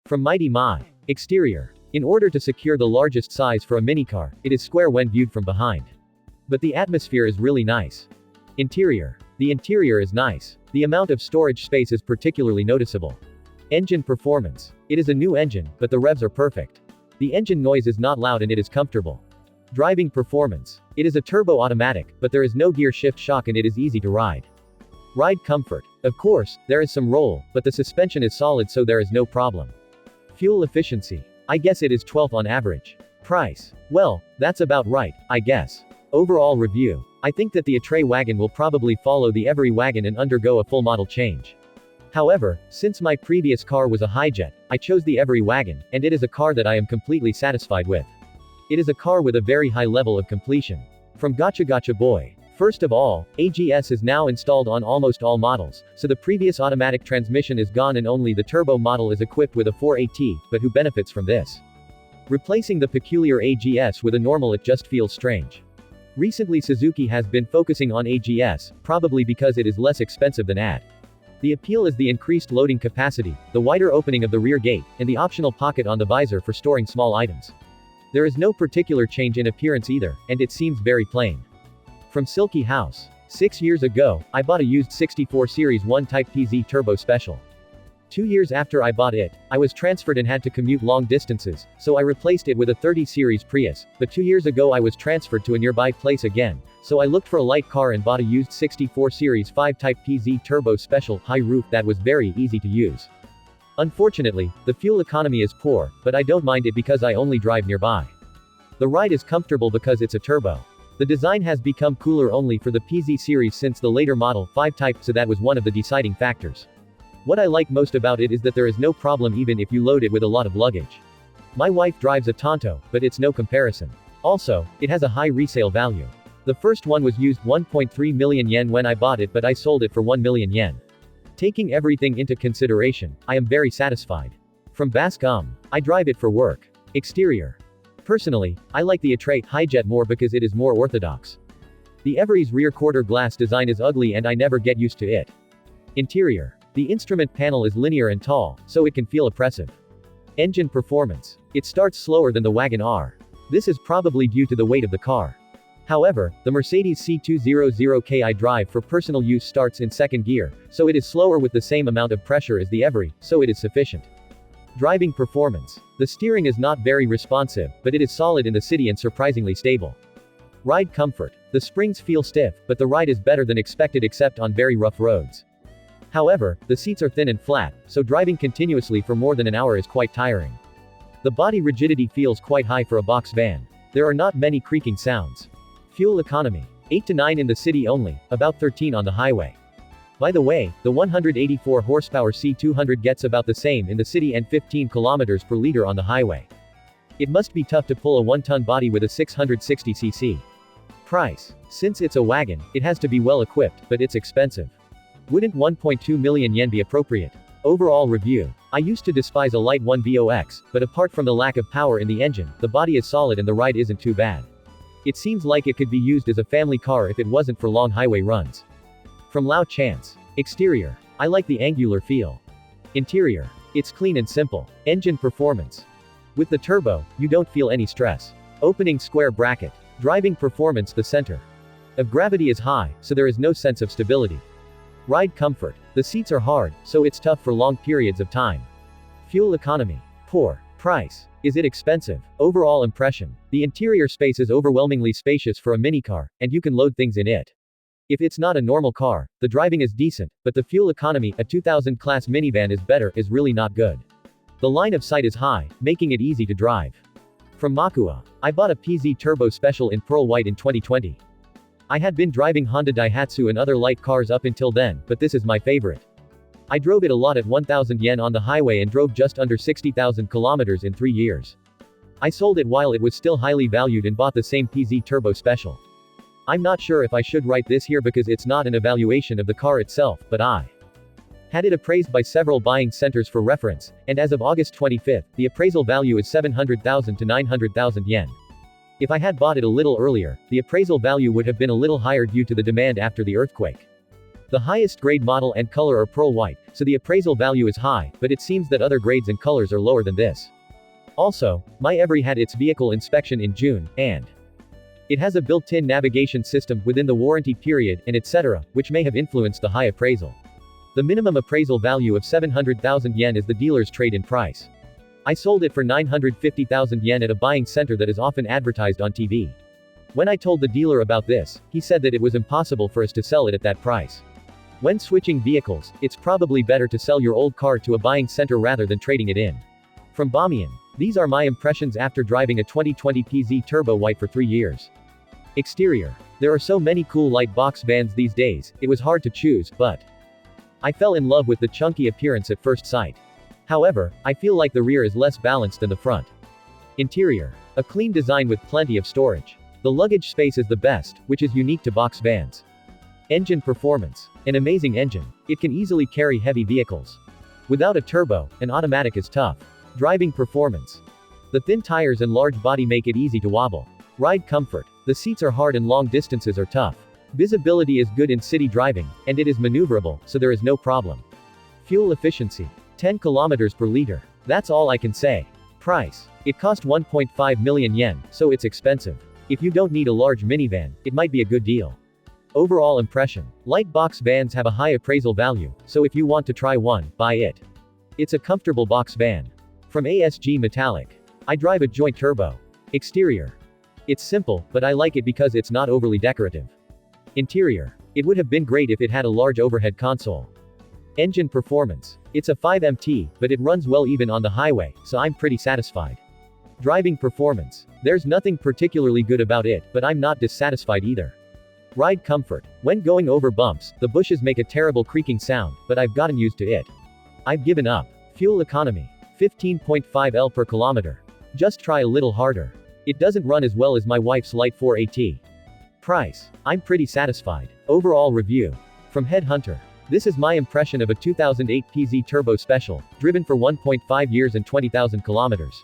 From Mighty My. Exterior. In order to secure the largest size for a minicar, it is square when viewed from behind. But the atmosphere is really nice. Interior. The interior is nice. The amount of storage space is particularly noticeable. Engine performance. It is a new engine, but the revs are perfect. The engine noise is not loud and it is comfortable. Driving performance. It is a turbo automatic, but there is no gear shift shock and it is easy to ride. Ride comfort. Of course, there is some roll, but the suspension is solid so there is no problem. Fuel efficiency. I guess it is 12th on average. Price. Well, that's about right, I guess. Overall review. I think that the EveryWagon will probably follow the EveryWagon and undergo a full model change. However, since my previous car was a hijet, I chose the EveryWagon, and it is a car that I am completely satisfied with. It is a car with a very high level of completion. From Gotcha Boy. First of all, AGS is now installed on almost all models, so the previous automatic transmission is gone and only the turbo model is equipped with a 4AT, but who benefits from this? Replacing the peculiar AGS with a normal it just feels strange. Recently Suzuki has been focusing on AGS, probably because it is less expensive than AD. The appeal is the increased loading capacity, the wider opening of the rear gate, and the optional pocket on the visor for storing small items. There is no particular change in appearance either, and it seems very plain. From Silky House. 6 years ago, I bought a used 64 Series 1 Type Pzturbo Special. 2 years after I bought it, I was transferred and had to commute long distances, so I replaced it with a 30 Series Prius, but 2 years ago I was transferred to a nearby place again, so I looked for a light car and bought a used 64 Series 5 Type Pzturbo Special high roof that was very easy to use. Unfortunately, the fuel economy is poor, but I don't mind it because I only drive nearby. The ride is comfortable because it's a turbo. The design has become cooler only for the PZ series since the later model 5 Type, so that was one of the deciding factors. What I like most about it is that there is no problem even if you load it with a lot of luggage. My wife drives a Tonto, but it's no comparison. Also, it has a high resale value. The first one was used 1.3 million yen when I bought it, but I sold it for 1 million yen. Taking everything into consideration, I am very satisfied. From Bascom. I drive it for work. Exterior. Personally, I like the EveryHijet more because it is more orthodox. The Every's rear quarter glass design is ugly and I never get used to it. Interior. The instrument panel is linear and tall, so it can feel oppressive. Engine performance. It starts slower than the Wagon R. This is probably due to the weight of the car. However, the Mercedes C200K I drive for personal use starts in second gear, so it is slower with the same amount of pressure as the Every, so it is sufficient. Driving performance. The steering is not very responsive, but it is solid in the city and surprisingly stable. Ride comfort. The springs feel stiff, but the ride is better than expected except on very rough roads. However, the seats are thin and flat, so driving continuously for more than an hour is quite tiring. The body rigidity feels quite high for a box van. There are not many creaking sounds. Fuel economy. 8 to 9 in the city only, about 13 on the highway. By the way, the 184 horsepower C200 gets about the same in the city and 15 km per liter on the highway. It must be tough to pull a 1-ton body with a 660cc. Price. Since it's a wagon, it has to be well equipped, but it's expensive. Wouldn't 1.2 million yen be appropriate? Overall review. I used to despise a light 1BOX, but apart from the lack of power in the engine, the body is solid and the ride isn't too bad. It seems like it could be used as a family car if it wasn't for long highway runs. From Lao Chance. Exterior. I like the angular feel. Interior. It's clean and simple. Engine performance. With the turbo, you don't feel any stress. Opening square bracket. Driving performance. The center of gravity is high, so there is no sense of stability. Ride comfort. The seats are hard, so it's tough for long periods of time. Fuel economy. Poor. Price. Is it expensive? Overall impression. The interior space is overwhelmingly spacious for a minicar, and you can load things in it. If it's not a normal car, the driving is decent, but the fuel economy, a 2000 class minivan is really not good. The line of sight is high, making it easy to drive. From Makua. I bought a Pzturbo Special in pearl white in 2020. I had been driving Honda Daihatsu and other light cars up until then, but this is my favorite. I drove it a lot at 1,000 yen on the highway and drove just under 60,000 kilometers in 3 years. I sold it while it was still highly valued and bought the same Pzturbo Special. I'm not sure if I should write this here because it's not an evaluation of the car itself, but I had it appraised by several buying centers for reference, and as of August 25, the appraisal value is 700,000 to 900,000 yen. If I had bought it a little earlier, the appraisal value would have been a little higher due to the demand after the earthquake. The highest grade model and color are pearl white, so the appraisal value is high, but it seems that other grades and colors are lower than this. Also, my Every had its vehicle inspection in June, and it has a built-in navigation system within the warranty period, and etc., which may have influenced the high appraisal. The minimum appraisal value of 700,000 yen is the dealer's trade-in price. I sold it for 950,000 yen at a buying center that is often advertised on TV. When I told the dealer about this, he said that it was impossible for us to sell it at that price. When switching vehicles, it's probably better to sell your old car to a buying center rather than trading it in. From Bamiyan. These are my impressions after driving a 2020 Pzturbo white for 3 years. Exterior. There are so many cool light box vans these days, it was hard to choose, but I fell in love with the chunky appearance at first sight. However, I feel like the rear is less balanced than the front. Interior. A clean design with plenty of storage. The luggage space is the best, which is unique to box vans. Engine performance. An amazing engine. It can easily carry heavy vehicles. Without a turbo, an automatic is tough. Driving performance. The thin tires and large body make it easy to wobble. Ride comfort. The seats are hard and long distances are tough. Visibility is good in city driving, and it is maneuverable, so there is no problem. Fuel efficiency. 10 kilometers per liter. That's all I can say. Price. It cost 1.5 million yen, so it's expensive. If you don't need a large minivan, it might be a good deal. Overall impression. Light box vans have a high appraisal value, so if you want to try one, buy it. It's a comfortable box van. From ASG Metallic. I drive a joint turbo. Exterior. It's simple, but I like it because it's not overly decorative. Interior. It would have been great if it had a large overhead console. Engine performance. It's a 5MT, but it runs well even on the highway, so I'm pretty satisfied. Driving performance. There's nothing particularly good about it, but I'm not dissatisfied either. Ride comfort. When going over bumps, the bushes make a terrible creaking sound, but I've gotten used to it. I've given up. Fuel economy. 15.5 L per kilometer. Just try a little harder. It doesn't run as well as my wife's Light 4AT. Price. I'm pretty satisfied. Overall review. From Headhunter. This is my impression of a 2008 Pzturbo Special, driven for 1.5 years and 20,000 kilometers.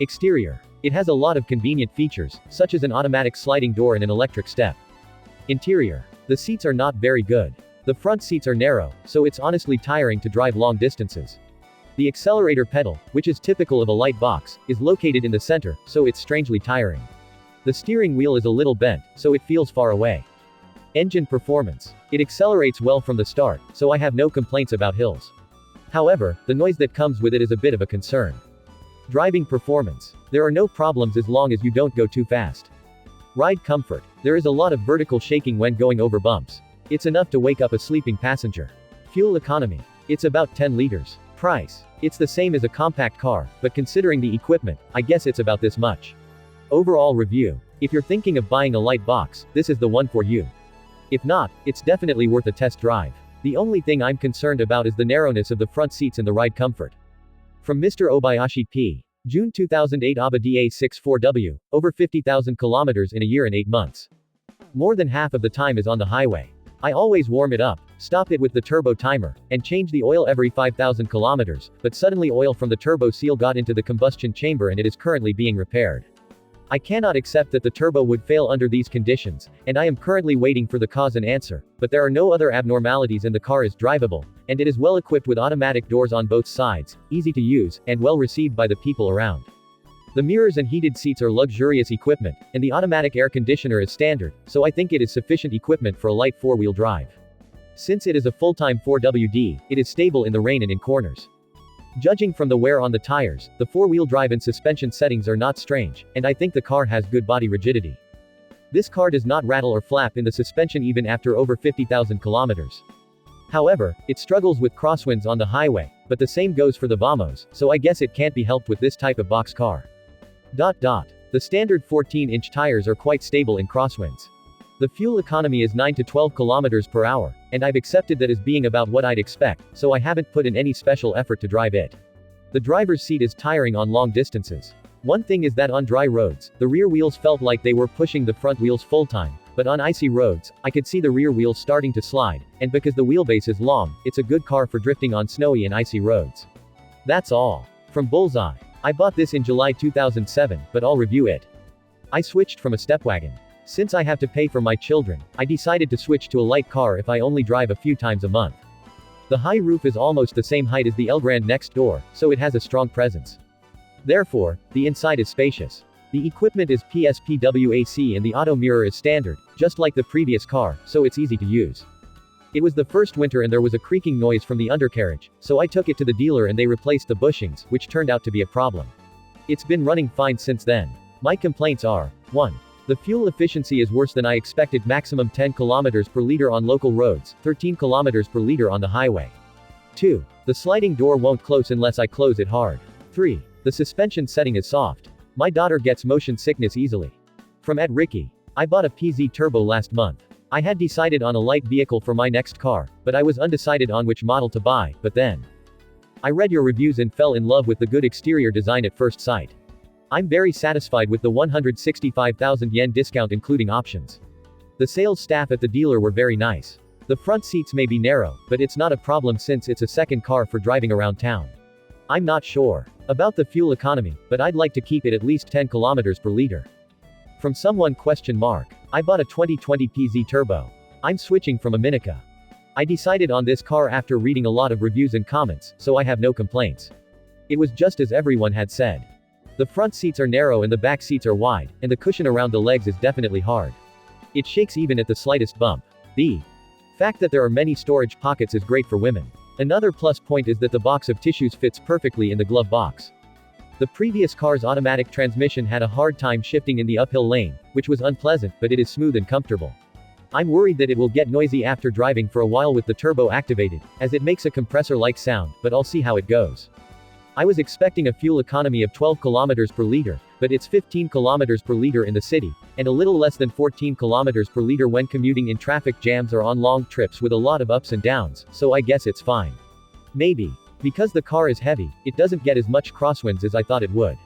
Exterior. It has a lot of convenient features, such as an automatic sliding door and an electric step. Interior. The seats are not very good. The front seats are narrow, so it's honestly tiring to drive long distances. The accelerator pedal, which is typical of a light box, is located in the center, so it's strangely tiring. The steering wheel is a little bent, so it feels far away. Engine performance. It accelerates well from the start, so I have no complaints about hills. However, the noise that comes with it is a bit of a concern. Driving performance. There are no problems as long as you don't go too fast. Ride comfort. There is a lot of vertical shaking when going over bumps. It's enough to wake up a sleeping passenger. Fuel economy. It's about 10 liters. Price. It's the same as a compact car, but considering the equipment, I guess it's about this much. Overall review. If you're thinking of buying a light box, this is the one for you. If not, it's definitely worth a test drive. The only thing I'm concerned about is the narrowness of the front seats and the ride comfort. From Mr. Obayashi P. June 2008 ABA DA17W, over 50,000 kilometers in a year and 8 months. More than half of the time is on the highway. I always warm it up, stop it with the turbo timer, and change the oil every 5,000 kilometers, but suddenly oil from the turbo seal got into the combustion chamber and it is currently being repaired. I cannot accept that the turbo would fail under these conditions, and I am currently waiting for the cause and answer, but there are no other abnormalities and the car is drivable, and it is well equipped with automatic doors on both sides, easy to use, and well received by the people around. The mirrors and heated seats are luxurious equipment, and the automatic air conditioner is standard, so I think it is sufficient equipment for a light four-wheel drive. Since it is a full-time 4WD, it is stable in the rain and in corners. Judging from the wear on the tires, the four-wheel drive and suspension settings are not strange, and I think the car has good body rigidity. This car does not rattle or flap in the suspension even after over 50,000 kilometers. However, it struggles with crosswinds on the highway, but the same goes for the Vamos, so I guess it can't be helped with this type of box car. The standard 14-inch tires are quite stable in crosswinds. The fuel economy is 9 to 12 kilometers per hour, and I've accepted that as being about what I'd expect, so I haven't put in any special effort to drive it. The driver's seat is tiring on long distances. One thing is that on dry roads, the rear wheels felt like they were pushing the front wheels full-time, but on icy roads, I could see the rear wheels starting to slide, and because the wheelbase is long, it's a good car for drifting on snowy and icy roads. That's all. From Bullseye. I bought this in July 2007, but I'll review it. I switched from a stepwagon. Since I have to pay for my children, I decided to switch to a light car if I only drive a few times a month. The high roof is almost the same height as the Elgrand next door, so it has a strong presence. Therefore, the inside is spacious. The equipment is PSPWAC and the auto mirror is standard, just like the previous car, so it's easy to use. It was the first winter and there was a creaking noise from the undercarriage, so I took it to the dealer and they replaced the bushings, which turned out to be a problem. It's been running fine since then. My complaints are: 1. The fuel efficiency is worse than I expected, maximum 10 km per liter on local roads, 13 km per liter on the highway. 2. The sliding door won't close unless I close it hard. 3. The suspension setting is soft. My daughter gets motion sickness easily. From Ricky. I bought a Pzturbo last month. I had decided on a light vehicle for my next car, but I was undecided on which model to buy, but then I read your reviews and fell in love with the good exterior design at first sight. I'm very satisfied with the 165,000 yen discount including options. The sales staff at the dealer were very nice. The front seats may be narrow, but it's not a problem since it's a second car for driving around town. I'm not sure about the fuel economy, but I'd like to keep it at least 10 km per liter. From someone ? I bought a 2020 Pzturbo. I'm switching from a Minica. I decided on this car after reading a lot of reviews and comments, so I have no complaints. It was just as everyone had said. The front seats are narrow and the back seats are wide, and the cushion around the legs is definitely hard. It shakes even at the slightest bump. The fact that there are many storage pockets is great for women. Another plus point is that the box of tissues fits perfectly in the glove box. The previous car's automatic transmission had a hard time shifting in the uphill lane, which was unpleasant, but it is smooth and comfortable. I'm worried that it will get noisy after driving for a while with the turbo activated, as it makes a compressor-like sound, but I'll see how it goes. I was expecting a fuel economy of 12 km per liter, but it's 15 km per liter in the city, and a little less than 14 km per liter when commuting in traffic jams or on long trips with a lot of ups and downs, so I guess it's fine. Maybe. Because the car is heavy, it doesn't get as much crosswinds as I thought it would.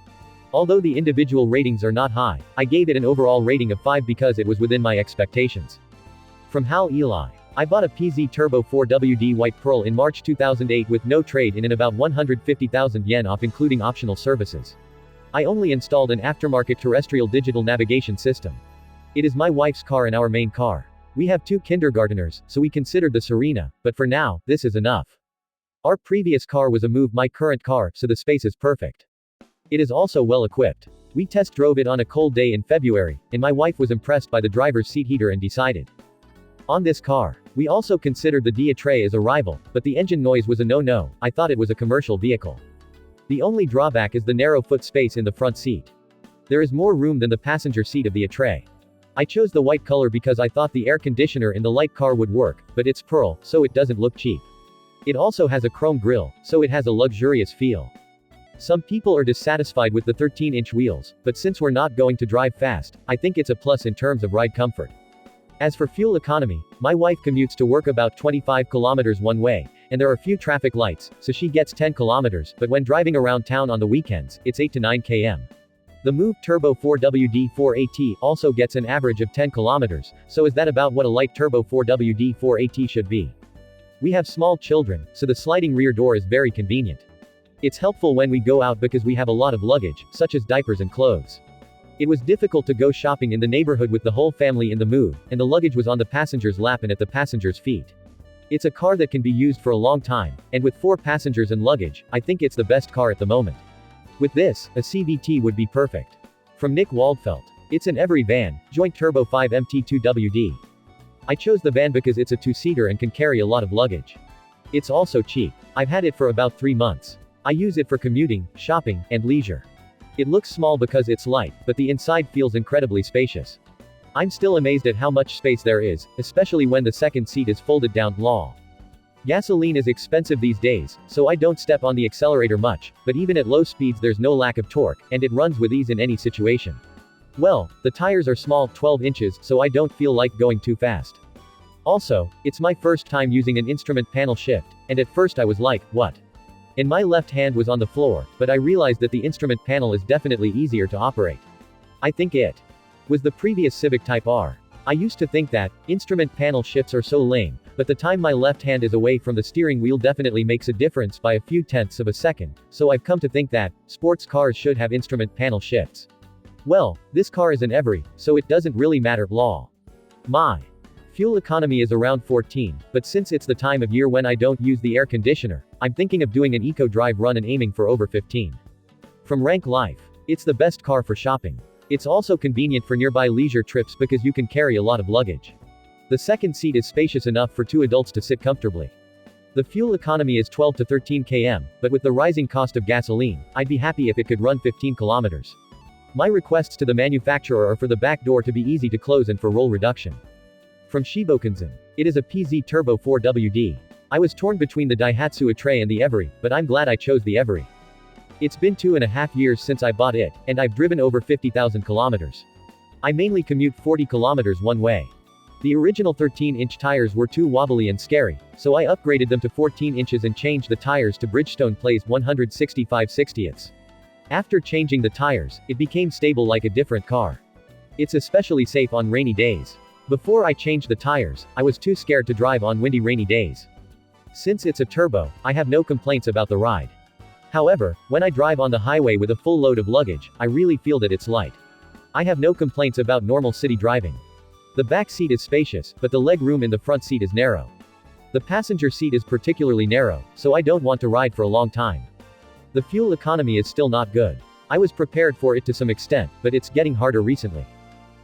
Although the individual ratings are not high, I gave it an overall rating of 5 because it was within my expectations. From Hal Eli. I bought a Pzturbo 4WD White Pearl in March 2008 with no trade-in and about 150,000 yen off including optional services. I only installed an aftermarket terrestrial digital navigation system. It is my wife's car and our main car. We have 2 kindergarteners, so we considered the Serena, but for now, this is enough. Our previous car was a Move, my current car, so the space is perfect. It is also well equipped. We test drove it on a cold day in February, and my wife was impressed by the driver's seat heater and decided on this car. We also considered the DA as a rival, but the engine noise was a no-no. I thought it was a commercial vehicle. The only drawback is the narrow foot space in the front seat. There is more room than the passenger seat of the A-Tray. I chose the white color because I thought the air conditioner in the light car would work, but it's pearl, so it doesn't look cheap. It also has a chrome grille, so it has a luxurious feel. Some people are dissatisfied with the 13-inch wheels, but since we're not going to drive fast, I think it's a plus in terms of ride comfort. As for fuel economy, my wife commutes to work about 25 kilometers one way, and there are few traffic lights, so she gets 10 kilometers, but when driving around town on the weekends, it's 8 to 9 km. The Move Turbo 4WD4AT also gets an average of 10 kilometers, so is that about what a light Turbo 4WD4AT should be? We have small children, so the sliding rear door is very convenient. It's helpful when we go out because we have a lot of luggage, such as diapers and clothes. It was difficult to go shopping in the neighborhood with the whole family in the Move, and the luggage was on the passenger's lap and at the passenger's feet. It's a car that can be used for a long time, and with 4 passengers and luggage, I think it's the best car at the moment. With this, a CVT would be perfect. From Nick Waldfelt. It's an EveryWagon, joint turbo 5 MT2WD. I chose the van because it's a 2-seater and can carry a lot of luggage. It's also cheap. I've had it for about 3 months. I use it for commuting, shopping, and leisure. It looks small because it's light, but the inside feels incredibly spacious. I'm still amazed at how much space there is, especially when the second seat is folded down. Gasoline is expensive these days, so I don't step on the accelerator much, but even at low speeds there's no lack of torque, and it runs with ease in any situation. Well, the tires are small, 12 inches, so I don't feel like going too fast. Also, it's my first time using an instrument panel shift, and at first I was like, what? And my left hand was on the floor, but I realized that the instrument panel is definitely easier to operate. I think it was the previous Civic Type R. I used to think that instrument panel shifts are so lame, but the time my left hand is away from the steering wheel definitely makes a difference by a few tenths of a second, so I've come to think that sports cars should have instrument panel shifts. Well, this car is an Every, so it doesn't really matter, lol. My fuel economy is around 14, but since it's the time of year when I don't use the air conditioner, I'm thinking of doing an eco drive run and aiming for over 15. From Rank Life. It's the best car for shopping. It's also convenient for nearby leisure trips because you can carry a lot of luggage. The second seat is spacious enough for 2 adults to sit comfortably. The fuel economy is 12 to 13 km, but with the rising cost of gasoline, I'd be happy if it could run 15 kilometers. My requests to the manufacturer are for the back door to be easy to close and for roll reduction. From Shibokansen. It is a Pzturbo 4WD. I was torn between the Daihatsu Atre and the Every, but I'm glad I chose the Every. It's been 2.5 years since I bought it, and I've driven over 50,000 kilometers. I mainly commute 40 kilometers one way. The original 13-inch tires were too wobbly and scary, so I upgraded them to 14 inches and changed the tires to Bridgestone Plays 165/60ths. After changing the tires, it became stable like a different car. It's especially safe on rainy days. Before I changed the tires, I was too scared to drive on windy rainy days. Since it's a turbo, I have no complaints about the ride. However, when I drive on the highway with a full load of luggage, I really feel that it's light. I have no complaints about normal city driving. The back seat is spacious, but the leg room in the front seat is narrow. The passenger seat is particularly narrow, so I don't want to ride for a long time. The fuel economy is still not good. I was prepared for it to some extent, but it's getting harder recently.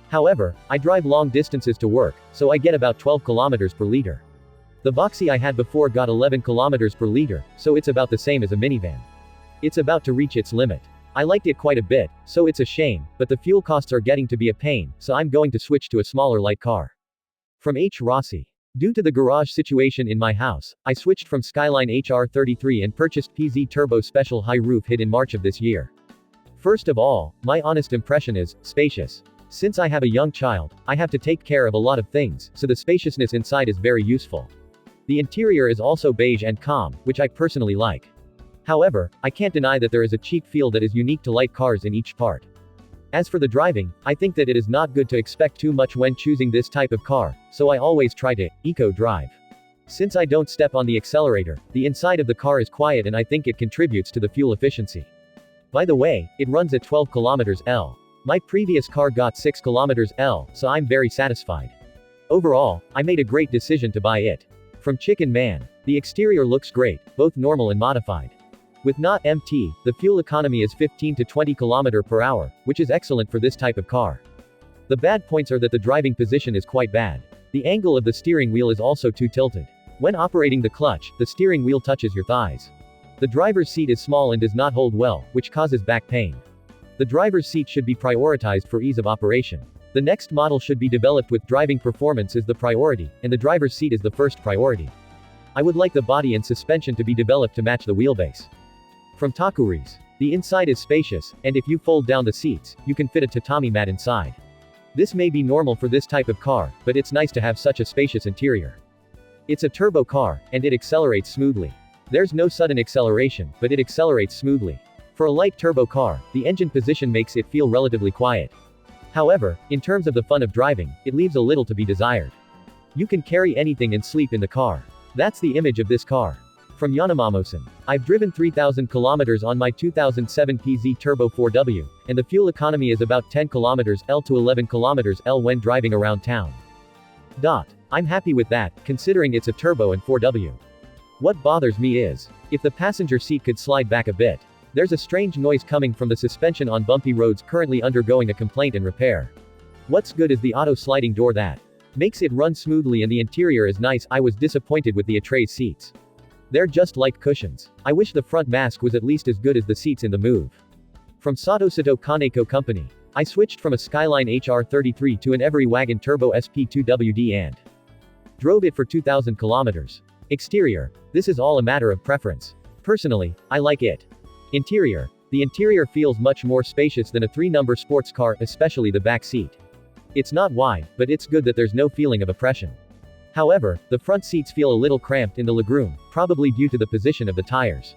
However, I drive long distances to work, so I get about 12 kilometers per liter. The Boxy I had before got 11 kilometers per liter, so it's about the same as a minivan. It's about to reach its limit. I liked it quite a bit, so it's a shame, but the fuel costs are getting to be a pain, so I'm going to switch to a smaller light car. From H. Rossi. Due to the garage situation in my house, I switched from Skyline HR33 and purchased Pzturbo Special High Roof Hid in March of this year. First of all, my honest impression is, spacious. Since I have a young child, I have to take care of a lot of things, so the spaciousness inside is very useful. The interior is also beige and calm, which I personally like. However, I can't deny that there is a cheap feel that is unique to light cars in each part. As for the driving, I think that it is not good to expect too much when choosing this type of car, so I always try to eco drive. Since I don't step on the accelerator, the inside of the car is quiet and I think it contributes to the fuel efficiency. By the way, it runs at 12 km/h. My previous car got 6 km/h, so I'm very satisfied. Overall, I made a great decision to buy it. From Chicken Man. The exterior looks great, both normal and modified. With not MT, the fuel economy is 15 to 20 km/h, which is excellent for this type of car. The bad points are that the driving position is quite bad. The angle of the steering wheel is also too tilted. When operating the clutch, the steering wheel touches your thighs. The driver's seat is small and does not hold well, which causes back pain. The driver's seat should be prioritized for ease of operation. The next model should be developed with driving performance as the priority, and the driver's seat is the first priority. I would like the body and suspension to be developed to match the wheelbase. From Takuris. The inside is spacious, and if you fold down the seats, you can fit a tatami mat inside. This may be normal for this type of car, but it's nice to have such a spacious interior. It's a turbo car, and it accelerates smoothly. There's no sudden acceleration, but it accelerates smoothly. For a light turbo car, the engine position makes it feel relatively quiet. However, in terms of the fun of driving, it leaves a little to be desired. You can carry anything and sleep in the car. That's the image of this car. From Yanamamosen. I've driven 3,000 kilometers on my 2007 Pzturbo 4W, and the fuel economy is about 10 km/h to 11 km/h when driving around town. I'm happy with that, considering it's a turbo and 4W. What bothers me is, if the passenger seat could slide back a bit. There's a strange noise coming from the suspension on bumpy roads currently undergoing a complaint and repair. What's good is the auto sliding door that makes it run smoothly, and the interior is nice. I was disappointed with the Atre's seats. They're just like cushions. I wish the front mask was at least as good as the seats in the Move. From Satosato Kaneko Company. I switched from a Skyline HR33 to an EveryWagon Turbo SP2WD and drove it for 2,000 kilometers. Exterior. This is all a matter of preference. Personally, I like it. Interior. The interior feels much more spacious than a 3-number sports car, especially the back seat. It's not wide, but it's good that there's no feeling of oppression. However, the front seats feel a little cramped in the legroom, probably due to the position of the tires.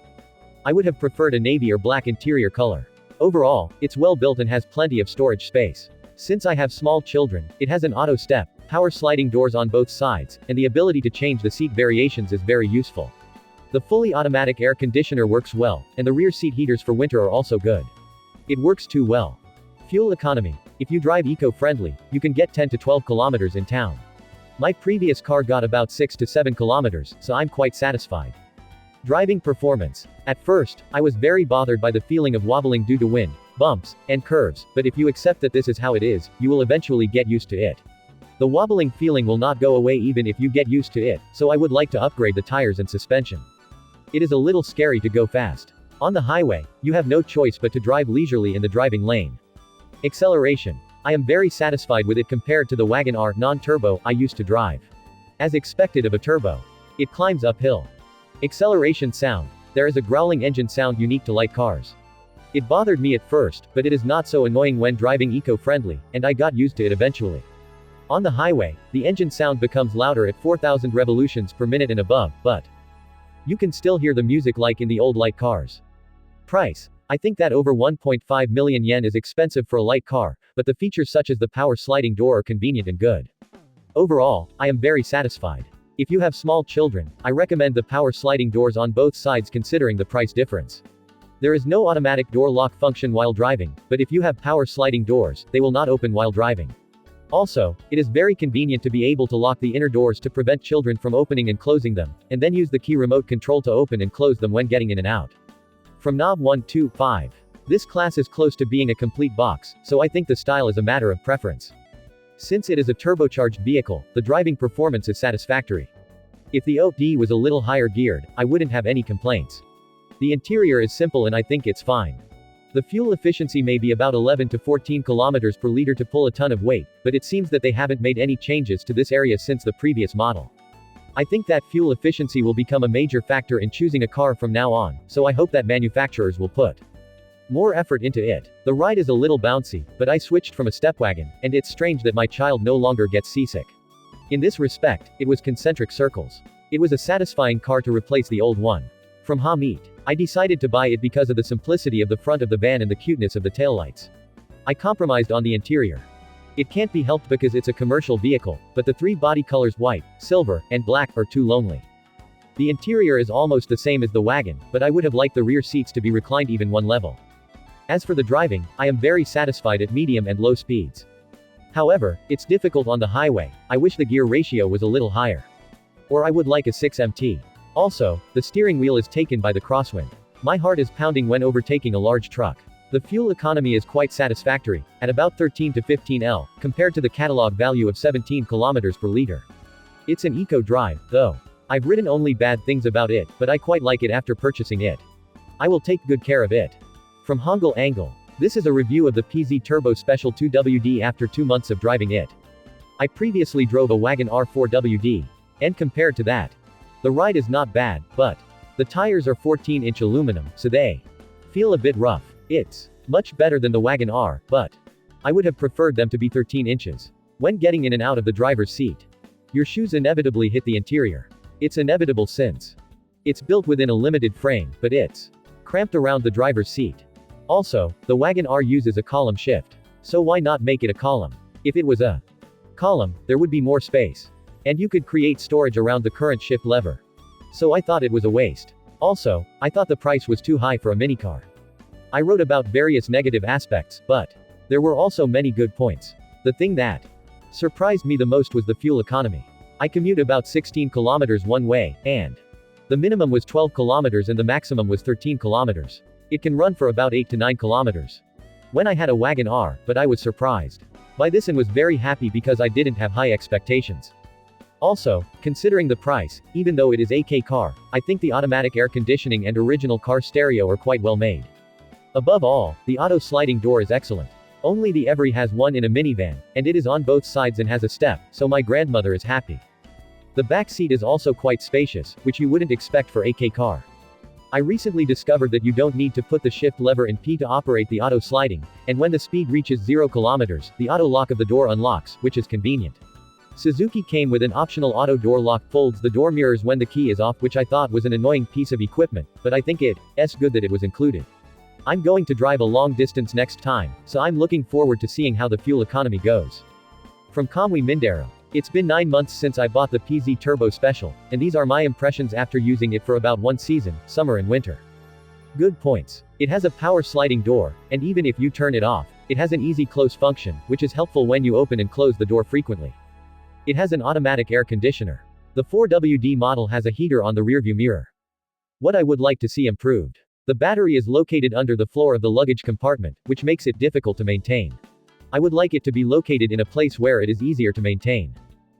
I would have preferred a navy or black interior color. Overall, it's well built and has plenty of storage space. Since I have small children, it has an auto step, power sliding doors on both sides, and the ability to change the seat variations is very useful. The fully automatic air conditioner works well, and the rear seat heaters for winter are also good. It works too well. Fuel economy. If you drive eco-friendly, you can get 10 to 12 kilometers in town. My previous car got about 6 to 7 kilometers, so I'm quite satisfied. Driving performance. At first, I was very bothered by the feeling of wobbling due to wind, bumps, and curves, but if you accept that this is how it is, you will eventually get used to it. The wobbling feeling will not go away even if you get used to it, so I would like to upgrade the tires and suspension. It is a little scary to go fast. On the highway, you have no choice but to drive leisurely in the driving lane. Acceleration. I am very satisfied with it compared to the Wagon R non-turbo I used to drive. As expected of a turbo. It climbs uphill. Acceleration sound. There is a growling engine sound unique to light cars. It bothered me at first, but it is not so annoying when driving eco-friendly, and I got used to it eventually. On the highway, the engine sound becomes louder at 4,000 revolutions per minute and above, but you can still hear the music like in the old light cars. Price. I think that over 1.5 million yen is expensive for a light car, but the features such as the power sliding door are convenient and good. Overall, I am very satisfied. If you have small children, I recommend the power sliding doors on both sides considering the price difference. There is no automatic door lock function while driving, but if you have power sliding doors, they will not open while driving. Also, it is very convenient to be able to lock the inner doors to prevent children from opening and closing them, and then use the key remote control to open and close them when getting in and out. From knob 1 to 5. This class is close to being a complete box, so I think the style is a matter of preference. Since it is a turbocharged vehicle, the driving performance is satisfactory. If the OD was a little higher geared, I wouldn't have any complaints. The interior is simple and I think it's fine. The fuel efficiency may be about 11 to 14 kilometers per liter to pull a ton of weight, but it seems that they haven't made any changes to this area since the previous model. I think that fuel efficiency will become a major factor in choosing a car from now on, so I hope that manufacturers will put more effort into it. The ride is a little bouncy, but I switched from a stepwagon, and it's strange that my child no longer gets seasick. In this respect, it was concentric circles. It was a satisfying car to replace the old one. From Hamid. I decided to buy it because of the simplicity of the front of the van and the cuteness of the taillights. I compromised on the interior. It can't be helped because it's a commercial vehicle, but the three body colors white, silver, and black are too lonely. The interior is almost the same as the wagon, but I would have liked the rear seats to be reclined even one level. As for the driving, I am very satisfied at medium and low speeds. However, it's difficult on the highway. I wish the gear ratio was a little higher. Or I would like a 6MT. Also, the steering wheel is taken by the crosswind. My heart is pounding when overtaking a large truck. The fuel economy is quite satisfactory, at about 13 to 15 L, compared to the catalog value of 17 kilometers per liter. It's an eco drive, though. I've written only bad things about it, but I quite like it after purchasing it. I will take good care of it. From Hangul Angle. This is a review of the Pzturbo Special 2WD after 2 months of driving it. I previously drove a Wagon R4WD. And compared to that, the ride is not bad, but the tires are 14-inch aluminum, so they feel a bit rough. It's much better than the Wagon R, but I would have preferred them to be 13 inches. When getting in and out of the driver's seat, your shoes inevitably hit the interior. It's inevitable since it's built within a limited frame, but it's cramped around the driver's seat. Also, the Wagon R uses a column shift. So why not make it a column? If it was a column, there would be more space. And you could create storage around the current shift lever. So I thought it was a waste. Also, I thought the price was too high for a minicar. I wrote about various negative aspects, but there were also many good points. The thing that surprised me the most was the fuel economy. I commute about 16 kilometers one way, and the minimum was 12 kilometers and the maximum was 13 kilometers. It can run for about 8 to 9 kilometers. When I had a Wagon R, but I was surprised by this and was very happy because I didn't have high expectations. Also, considering the price, even though it is a K car, I think the automatic air conditioning and original car stereo are quite well made. Above all, the auto sliding door is excellent. Only the Every has one in a minivan, and it is on both sides and has a step, so my grandmother is happy. The back seat is also quite spacious, which you wouldn't expect for a K car. I recently discovered that you don't need to put the shift lever in P to operate the auto sliding, and when the speed reaches 0 kilometers, the auto lock of the door unlocks, which is convenient. Suzuki came with an optional auto door lock, folds the door mirrors when the key is off, which I thought was an annoying piece of equipment, but I think it's good that it was included. I'm going to drive a long distance next time, so I'm looking forward to seeing how the fuel economy goes. From Kamui Mindero. It's been 9 months since I bought the Pzturbo Special, and these are my impressions after using it for about 1 season, summer and winter. Good points. It has a power sliding door, and even if you turn it off, It has an easy close function, which is helpful when you open and close the door frequently. It has an automatic air conditioner. The 4WD model has a heater on the rearview mirror. What I would like to see improved. The battery is located under the floor of the luggage compartment, which makes it difficult to maintain. I would like it to be located in a place where it is easier to maintain.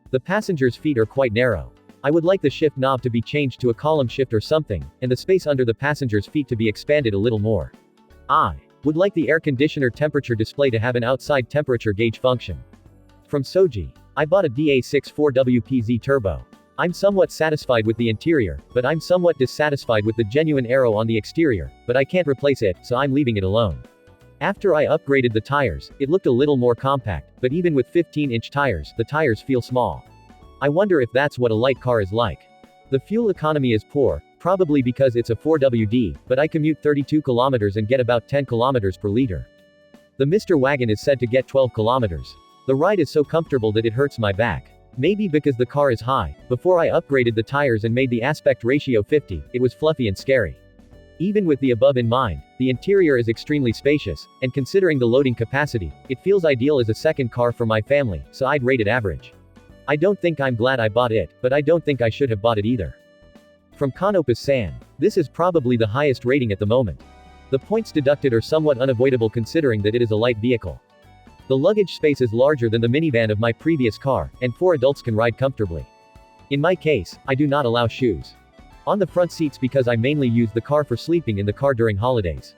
The passenger's feet are quite narrow. I would like the shift knob to be changed to a column shift or something, and the space under the passenger's feet to be expanded a little more. I would like the air conditioner temperature display to have an outside temperature gauge function. From Suzuki, I bought a DA17W Pzturbo. I'm somewhat satisfied with the interior, but I'm somewhat dissatisfied with the genuine arrow on the exterior, but I can't replace it, so I'm leaving it alone. After I upgraded the tires, it looked a little more compact, but even with 15-inch tires, the tires feel small. I wonder if that's what a light car is like. The fuel economy is poor, probably because it's a 4WD, but I commute 32 kilometers and get about 10 kilometers per liter. The EveryWagon is said to get 12 kilometers. The ride is so comfortable that it hurts my back. Maybe because the car is high. Before I upgraded the tires and made the aspect ratio 50, it was fluffy and scary. Even with the above in mind, the interior is extremely spacious, and considering the loading capacity, it feels ideal as a second car for my family, so I'd rate it average. I don't think I'm glad I bought it, but I don't think I should have bought it either. From Kanopus-san. This is probably the highest rating at the moment. The points deducted are somewhat unavoidable considering that it is a light vehicle. The luggage space is larger than the minivan of my previous car, and 4 adults can ride comfortably. In my case, I do not allow shoes on the front seats because I mainly use the car for sleeping in the car during holidays.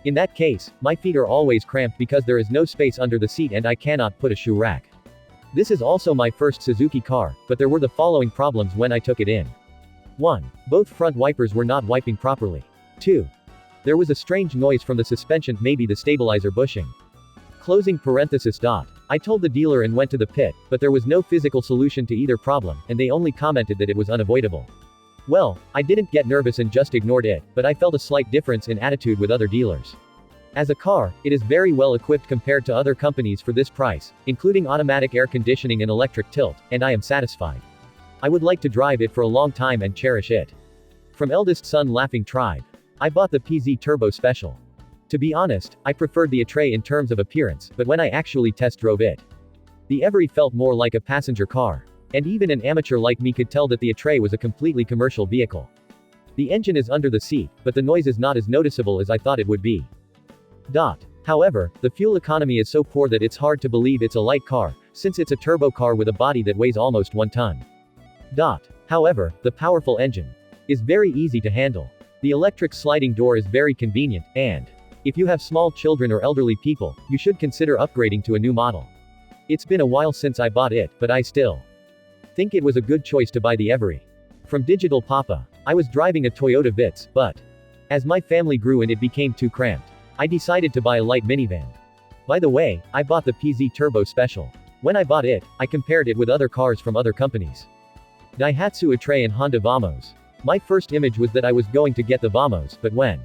In that case, my feet are always cramped because there is no space under the seat and I cannot put a shoe rack. This is also my first Suzuki car, but there were the following problems when I took it in. 1. Both front wipers were not wiping properly. 2. There was a strange noise from the suspension, maybe the stabilizer bushing. Closing parenthesis dot. I told the dealer and went to the pit, but there was no physical solution to either problem, and they only commented that it was unavoidable. Well, I didn't get nervous and just ignored it, but I felt a slight difference in attitude with other dealers. As a car, it is very well equipped compared to other companies for this price, including automatic air conditioning and electric tilt, and I am satisfied. I would like to drive it for a long time and cherish it. From eldest son Laughing Tribe. I bought the Pzturbo Special. To be honest, I preferred the e-tray in terms of appearance, but when I actually test drove it, the Every felt more like a passenger car. And even an amateur like me could tell that the e-tray was a completely commercial vehicle. The engine is under the seat, but the noise is not as noticeable as I thought it would be. However, the fuel economy is so poor that it's hard to believe it's a light car, since it's a turbo car with a body that weighs almost 1 ton. However, the powerful engine is very easy to handle. The electric sliding door is very convenient, and if you have small children or elderly people, you should consider upgrading to a new model. It's been a while since I bought it, but I still think it was a good choice to buy the Every. From Digital Papa. I was driving a Toyota Vitz, but as my family grew and it became too cramped, I decided to buy a light minivan. By the way, I bought the Pzturbo Special. When I bought it, I compared it with other cars from other companies. Daihatsu e-tray and Honda Vamos. My first image was that I was going to get the Vamos, but when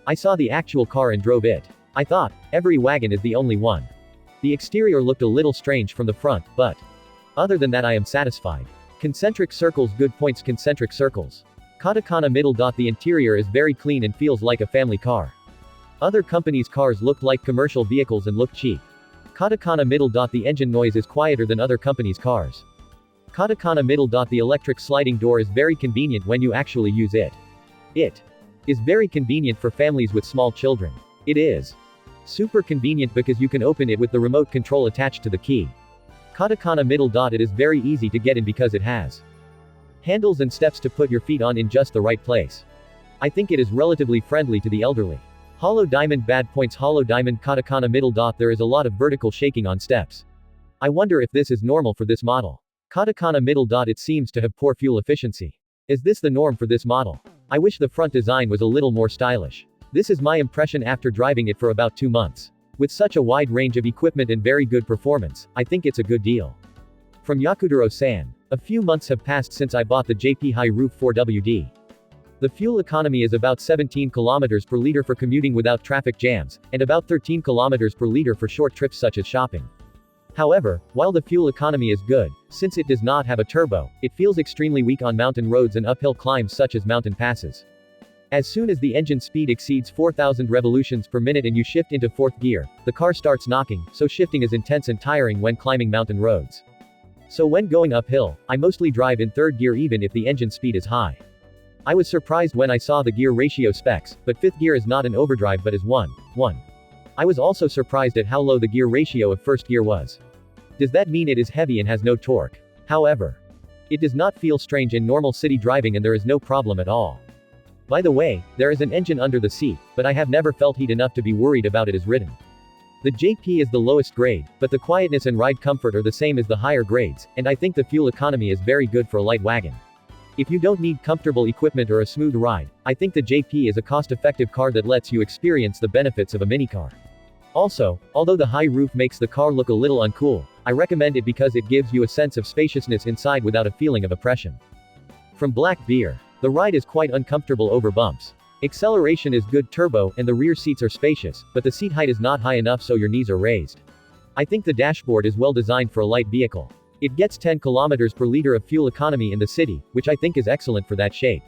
I saw the actual car and drove it, I thought, EveryWagon is the only one. The exterior looked a little strange from the front, but other than that I am satisfied. Concentric circles. Good points. Concentric circles. Katakana middle. The interior is very clean and feels like a family car. Other companies' cars looked like commercial vehicles and looked cheap. Katakana middle. The engine noise is quieter than other companies' cars. Katakana middle. The electric sliding door is very convenient when you actually use it. It is very convenient for families with small children. It is super convenient because you can open it with the remote control attached to the key. Katakana middle. It is very easy to get in because it has handles and steps to put your feet on in just the right place. I think it is relatively friendly to the elderly. Hollow diamond. Bad points. Hollow diamond. Katakana middle. There is a lot of vertical shaking on steps. I wonder if this is normal for this model. Katakana middle. It seems to have poor fuel efficiency. Is this the norm for this model? I wish the front design was a little more stylish. This is my impression after driving it for about 2 months. With such a wide range of equipment and very good performance, I think it's a good deal. From Yakudaro-san. A few months have passed since I bought the JP High Roof 4WD. The fuel economy is about 17 kilometers per liter for commuting without traffic jams, and about 13 kilometers per liter for short trips such as shopping. However, while the fuel economy is good, since it does not have a turbo, it feels extremely weak on mountain roads and uphill climbs such as mountain passes. As soon as the engine speed exceeds 4,000 revolutions per minute and you shift into 4th gear, the car starts knocking, so shifting is intense and tiring when climbing mountain roads. So when going uphill, I mostly drive in 3rd gear even if the engine speed is high. I was surprised when I saw the gear ratio specs, but 5th gear is not an overdrive but is 1:1. I was also surprised at how low the gear ratio of 1st gear was. Does that mean it is heavy and has no torque? However, it does not feel strange in normal city driving and there is no problem at all. By the way, there is an engine under the seat, but I have never felt heat enough to be worried about it as ridden. The JP is the lowest grade, but the quietness and ride comfort are the same as the higher grades, and I think the fuel economy is very good for a light wagon. If you don't need comfortable equipment or a smooth ride, I think the JP is a cost-effective car that lets you experience the benefits of a minicar. Also, although the high roof makes the car look a little uncool, I recommend it because it gives you a sense of spaciousness inside without a feeling of oppression. From Black Beer. The ride is quite uncomfortable over bumps. Acceleration is good turbo, and the rear seats are spacious, but the seat height is not high enough so your knees are raised. I think the dashboard is well designed for a light vehicle. It gets 10 kilometers per liter of fuel economy in the city, which I think is excellent for that shape.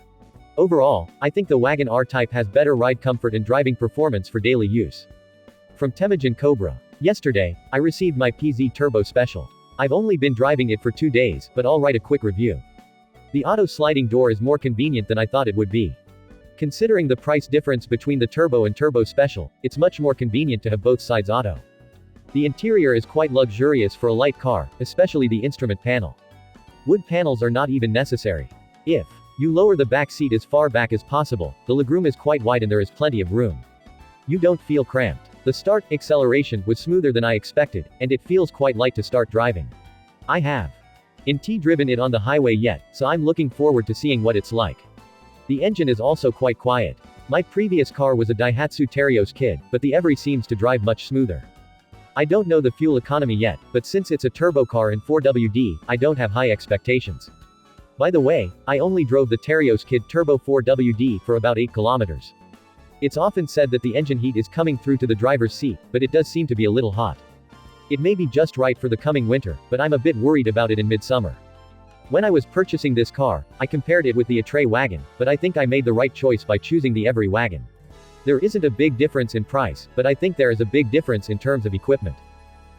Overall, I think the Wagon R Type has better ride comfort and driving performance for daily use. From Temujin Cobra. Yesterday, I received my Pzturbo Special. I've only been driving it for 2 days, but I'll write a quick review. The auto sliding door is more convenient than I thought it would be. Considering the price difference between the Turbo and Turbo Special, it's much more convenient to have both sides auto. The interior is quite luxurious for a light car, especially the instrument panel. Wood panels are not even necessary. If you lower the back seat as far back as possible, the legroom is quite wide and there is plenty of room. You don't feel cramped. The start acceleration was smoother than I expected, and it feels quite light to start driving. I haven't driven it on the highway yet, so I'm looking forward to seeing what it's like. The engine is also quite quiet. My previous car was a Daihatsu Terios Kid, but the Every seems to drive much smoother. I don't know the fuel economy yet, but since it's a turbo car and 4WD, I don't have high expectations. By the way, I only drove the Terios Kid Turbo 4WD for about 8 kilometers. It's often said that the engine heat is coming through to the driver's seat, but it does seem to be a little hot. It may be just right for the coming winter, but I'm a bit worried about it in midsummer. When I was purchasing this car, I compared it with the EveryWagon, but I think I made the right choice by choosing the EveryWagon. There isn't a big difference in price, but I think there is a big difference in terms of equipment.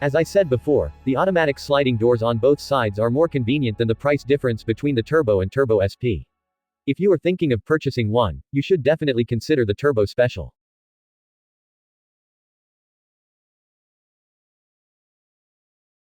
As I said before, the automatic sliding doors on both sides are more convenient than the price difference between the Turbo and Turbo SP. If you are thinking of purchasing one, you should definitely consider the Turbo Special.